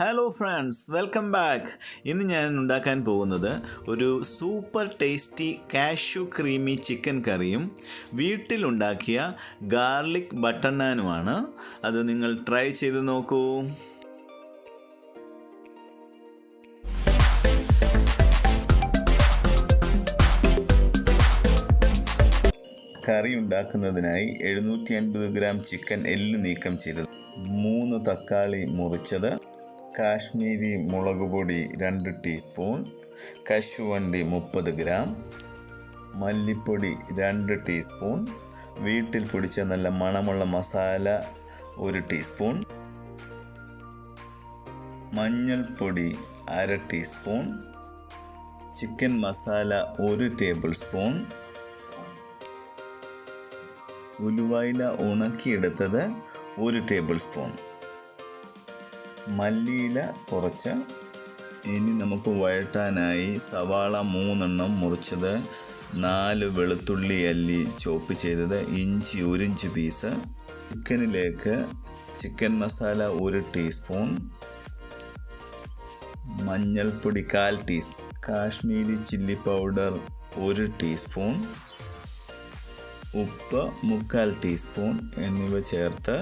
Hello friends, welcome back. ഇന്ന് ഞാൻ ഉണ്ടാക്കാൻ പോകുന്നത് ഒരു super tasty cashew creamy chicken കറിയും വീട്ടിലുണ്ടാക്കിയ ഗാർലിക് ബട്ടർ നാനുമാണ്. അത് നിങ്ങൾ ട്രൈ ചെയ്ത് നോക്കൂ. കറി ഉണ്ടാക്കുന്നതിനായി 750 ഗ്രാം ചിക്കൻ എല്ല് നീക്കം ചെയ്തത്, 3 തക്കാളി മുറിച്ചത്, കാശ്മീരി മുളക് പൊടി 2 ടീസ്പൂൺ, കശുവണ്ടി 30 ഗ്രാം, മല്ലിപ്പൊടി 2 ടീസ്പൂൺ, വീട്ടിൽ പൊടിച്ച നല്ല മണമുള്ള മസാല 1 ടീസ്പൂൺ, മഞ്ഞൾപ്പൊടി 1/2 teaspoon, chicken masala 1 tablespoon, ഉലുവയില ഉണക്കിയെടുത്തത് 1 ടേബിൾ സ്പൂൺ, മല്ലിയില കുറച്ച്. ഇനി നമുക്ക് വഴറ്റാനായി സവാള 3 എണ്ണം മുറിച്ചത്, 4 വെളുത്തുള്ളി അല്ലി ചോപ്പ് ചെയ്തത്, ഇഞ്ചി 1 ഇഞ്ച് പീസ്, ചിക്കനിലേക്ക് ചിക്കൻ മസാല 1 ടീസ്പൂൺ, മഞ്ഞൾപ്പൊടി 1/4 teaspoon, Kashmiri chilli powder 1 teaspoon, ഉപ്പ് 3/4 ടീസ്പൂൺ എന്നിവ ചേർത്ത്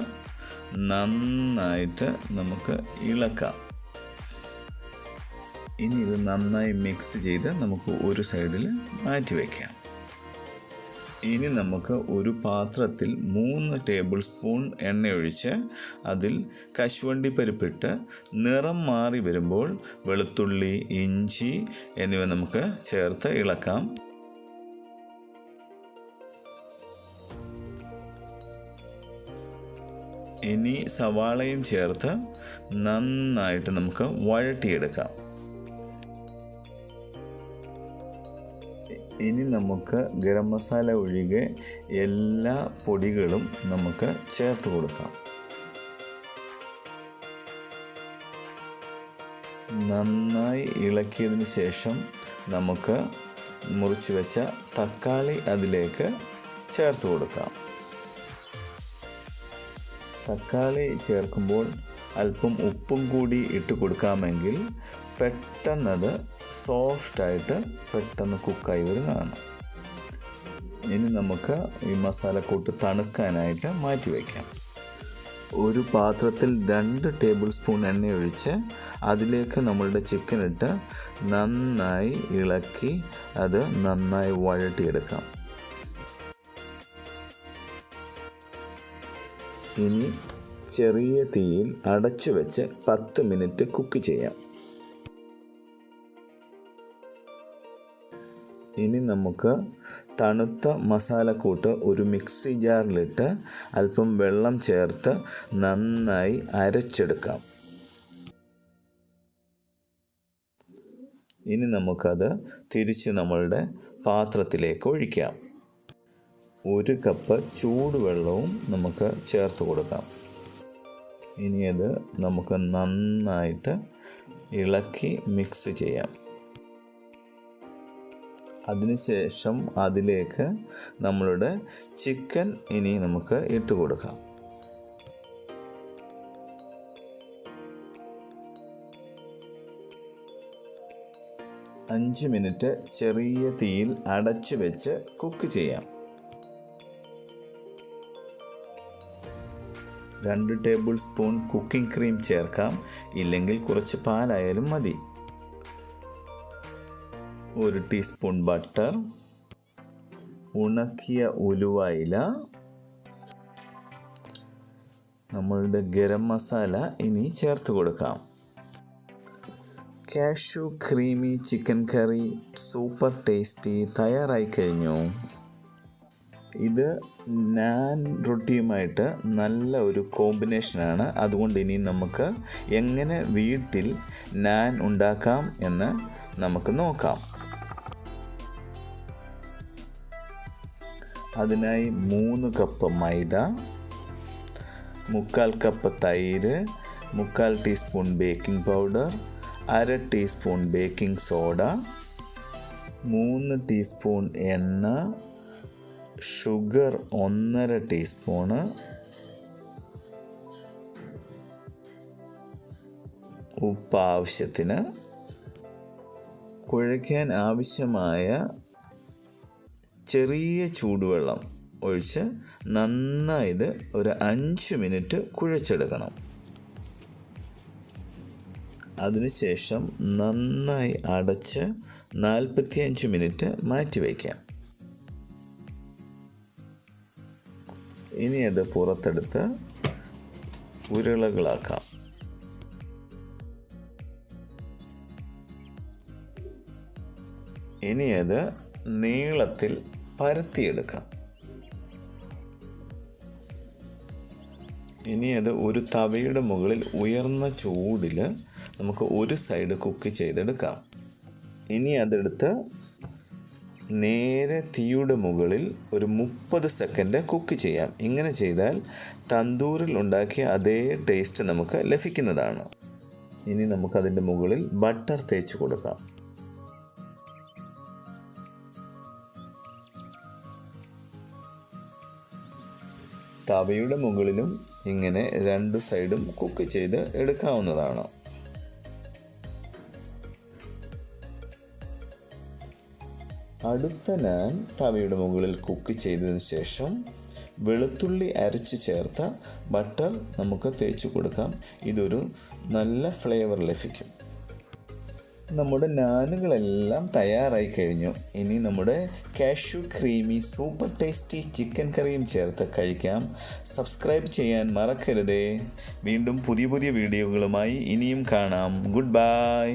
നന്നായിട്ട് നമുക്ക് ഇളക്കാം. ഇനി ഇത് നന്നായി മിക്സ് ചെയ്ത് നമുക്ക് ഒരു സൈഡിൽ മാറ്റി വയ്ക്കാം. ഇനി നമുക്ക് ഒരു പാത്രത്തിൽ 3 ടേബിൾ സ്പൂൺ എണ്ണയൊഴിച്ച് അതിൽ കശുവണ്ടി പരിപ്പിട്ട് നിറം മാറി വരുമ്പോൾ വെളുത്തുള്ളി, ഇഞ്ചി എന്നിവ നമുക്ക് ചേർത്ത് ഇളക്കാം. ഇനി സവാളയും ചേർത്ത് നന്നായിട്ട് നമുക്ക് വഴറ്റിയെടുക്കാം. ഇനി നമുക്ക് ഗരം മസാല ഒഴികെ എല്ലാ പൊടികളും നമുക്ക് ചേർത്ത് കൊടുക്കാം. നന്നായി ഇളക്കിയതിന് ശേഷം നമുക്ക് മുറിച്ച് വെച്ച തക്കാളി അതിലേക്ക് ചേർത്ത് കൊടുക്കാം. തക്കാളി ചേർക്കുമ്പോൾ അല്പം ഉപ്പും കൂടി ഇട്ട് കൊടുക്കാമെങ്കിൽ പെട്ടെന്നത് സോഫ്റ്റായിട്ട് പെട്ടെന്ന് കുക്കായി വരുന്നതാണ്. ഇനി നമുക്ക് ഈ മസാലക്കൂട്ട് തണുക്കാനായിട്ട് മാറ്റി വയ്ക്കാം. ഒരു പാത്രത്തിൽ 2 ടേബിൾ സ്പൂൺ എണ്ണയൊഴിച്ച് അതിലേക്ക് നമ്മളുടെ ചിക്കൻ ഇട്ട് നന്നായി ഇളക്കി അത് നന്നായി വഴറ്റിയെടുക്കാം. ഇനി ചെറിയ തീയിൽ അടച്ചു വെച്ച് 10 മിനിറ്റ് കുക്ക് ചെയ്യാം. ഇനി നമുക്ക് തണുത്ത മസാലക്കൂട്ട് ഒരു മിക്സി ജാറിലിട്ട് അല്പം വെള്ളം ചേർത്ത് നന്നായി അരച്ചെടുക്കാം. ഇനി നമുക്കത് തിരിച്ച് നമ്മളുടെ പാത്രത്തിലേക്ക് ഒഴിക്കാം. 1 കപ്പ് ചൂടുവെള്ളവും നമുക്ക് ചേർത്ത് കൊടുക്കാം. ഇനി അത് നമുക്ക് നന്നായിട്ട് ഇളക്കി മിക്സ് ചെയ്യാം. അതിനുശേഷം അതിലേക്ക് നമ്മളുടെ ചിക്കൻ ഇനി നമുക്ക് ഇട്ട് കൊടുക്കാം. അഞ്ച് മിനിറ്റ് ചെറിയ തീയിൽ അടച്ചു വെച്ച് കുക്ക് ചെയ്യാം. 2 ടേബിൾ സ്പൂൺ കുക്കിംഗ് ക്രീം ചേർക്കാം, ഇല്ലെങ്കിൽ കുറച്ച് പാലായാലും മതി. 1 ടീസ്പൂൺ ബട്ടർ, ഉണക്കിയ ഉലുവയില, നമ്മളുടെ ഗരം മസാല ഇനി ചേർത്ത് കൊടുക്കാം. കാഷ്യൂ ക്രീമി ചിക്കൻ കറി സൂപ്പർ ടേസ്റ്റി തയ്യാറായി കഴിഞ്ഞു. ഇത് നാൻ റൊട്ടിയുമായിട്ട് നല്ല ഒരു കോമ്പിനേഷനാണ്. അതുകൊണ്ട് ഇനി നമുക്ക് എങ്ങനെ വീട്ടിൽ നാൻ ഉണ്ടാക്കാം എന്ന് നമുക്ക് നോക്കാം. അതിനായി 3 കപ്പ് മൈദ, 3/4 കപ്പ് തൈര്, 3/4 teaspoon baking powder, 1/2 teaspoon baking soda, 3 teaspoon എണ്ണ, ഷുഗർ 1/2 ടീസ്പൂണ്, ഉപ്പ് ആവശ്യത്തിന്, കുഴയ്ക്കാൻ ആവശ്യമായ ചെറിയ ചൂടുവെള്ളം ഒഴിച്ച് നന്നായി ഇത് ഒരു 5 മിനിറ്റ് കുഴച്ചെടുക്കണം. അതിനുശേഷം നന്നായി അടച്ച് 45 മിനിറ്റ് മാറ്റി വയ്ക്കാം. ഇനി അത് പുറത്തെടുത്ത് ഉരുളകളാക്കാം. ഇനി അത് നീളത്തിൽ പരത്തിയെടുക്കാം. ഇനി അത് ഒരു തവയുടെ മുകളിൽ ഉയർന്ന ചൂടിൽ നമുക്ക് ഒരു സൈഡ് കുക്ക് ചെയ്തെടുക്കാം. ഇനി അതെടുത്ത് നേരെ തീയുടെ മുകളിൽ ഒരു 30 സെക്കൻഡ് കുക്ക് ചെയ്യാം. ഇങ്ങനെ ചെയ്താൽ തന്തൂരിൽ ഉണ്ടാക്കിയ അതേ ടേസ്റ്റ് നമുക്ക് ലഭിക്കുന്നതാണ്. ഇനി നമുക്കതിൻ്റെ മുകളിൽ ബട്ടർ തേച്ച് കൊടുക്കാം. തവയുടെ മുകളിലും ഇങ്ങനെ 2 സൈഡും കുക്ക് ചെയ്ത് എടുക്കാവുന്നതാണ്. അടുത്ത നാൻ തവയുടെ മുകളിൽ കുക്ക് ചെയ്തതിന് ശേഷം വെളുത്തുള്ളി അരച്ച് ചേർത്ത ബട്ടർ നമുക്ക് തേച്ച് കൊടുക്കാം. ഇതൊരു നല്ല ഫ്ലേവർ ലഭിക്കും. നമ്മുടെ നാനുകളെല്ലാം തയ്യാറായി കഴിഞ്ഞു. ഇനി നമ്മുടെ cashew creamy super tasty chicken കറിയും ചേർത്ത് കഴിക്കാം. സബ്സ്ക്രൈബ് ചെയ്യാൻ മറക്കരുതേ. വീണ്ടും പുതിയ വീഡിയോകളുമായി ഇനിയും കാണാം. Good bye.